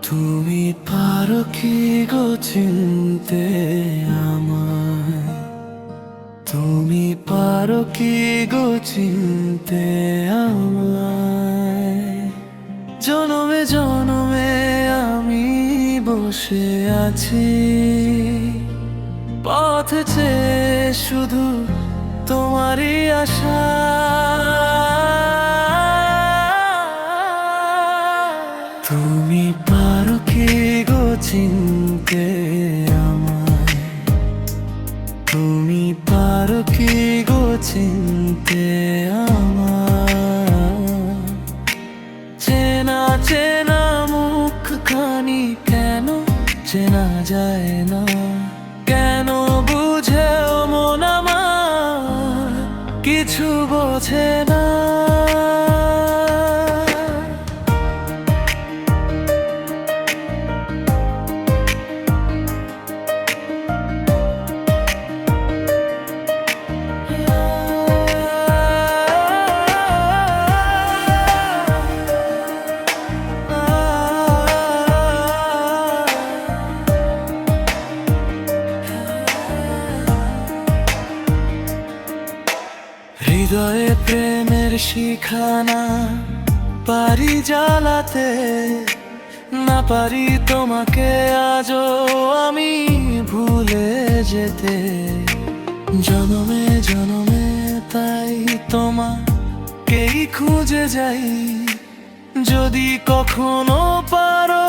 তুমি পারো কি গো চিনতে আমায়? তুমি পারো কি গো চিনতে আমায়? জনমে জনমে আমি বসে আছি পথ চেয়ে, শুধু তোমারই আশা। তুমি পারো কি গো চিনতে আমায়? তুমি পারো কি গো চিনতে আমায়? চেনা চেনা মুখখানি কেন চেনা যায় না? কেন বুঝেও মন আমার কিছু বোঝে না? হৃদয়ে প্রেমের শিখানা পারি জ্বালাতে, না পারি তোমাকে আজও আমি ভুলে যেতে। জনমে জনমে তাই তোমাকেই খুঁজে যাই, যদি কখনো পারো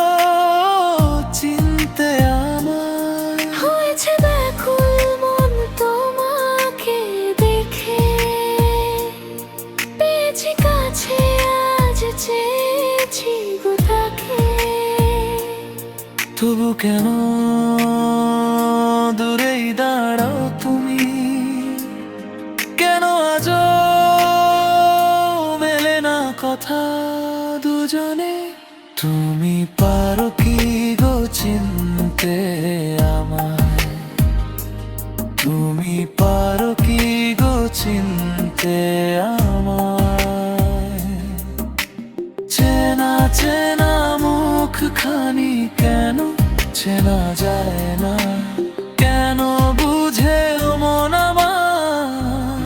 চিনতে আমায়। হয়েছে ব্যাকুল মন তোমাকে দেখে, পেয়েছি কাছে আজ চেয়েছি গো তাকে। তবু কেন দূরেই দাঁড়াও তুমি? কেন আজও মেলে না কথা দুজনে? তুমি পারো কি গো চিনতে আমায়? তুমি পারো কি গো চিনতে আমায়? চেনা চেনা মুখখানি কেন চেনা যায় না? কেন বুঝেও মন আমার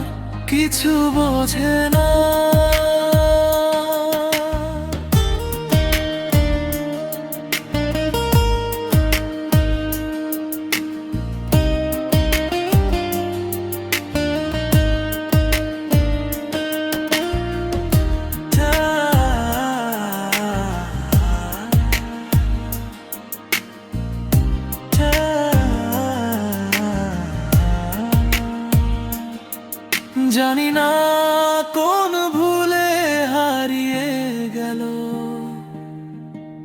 কিছু বোঝে না? জানি না কোন ভুলে হারিয়ে গেল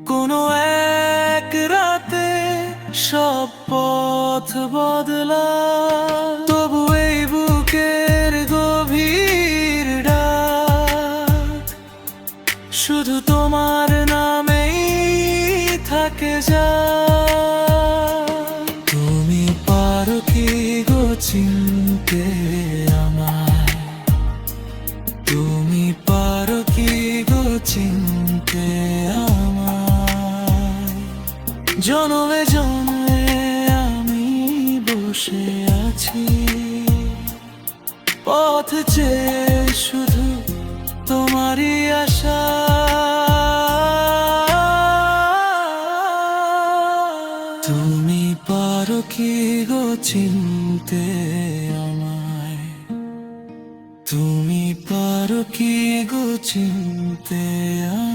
কোনো এক রাতে সব পথ বদলা। তবু এই বুকের গভীর ডাক শুধু তোমার নামেই থাকে যা। তুমি পারো কি গো চিনতে আমায়? তুমি পারো কি গো চিনতে আমায়? জনমে জনমে আমি বসে আছি পথ চেয়ে, শুধু তোমারই আশা। তুমি পারো কি গো চিনতে আমায়? তুমি পারো কি গো চিনতে আমায়?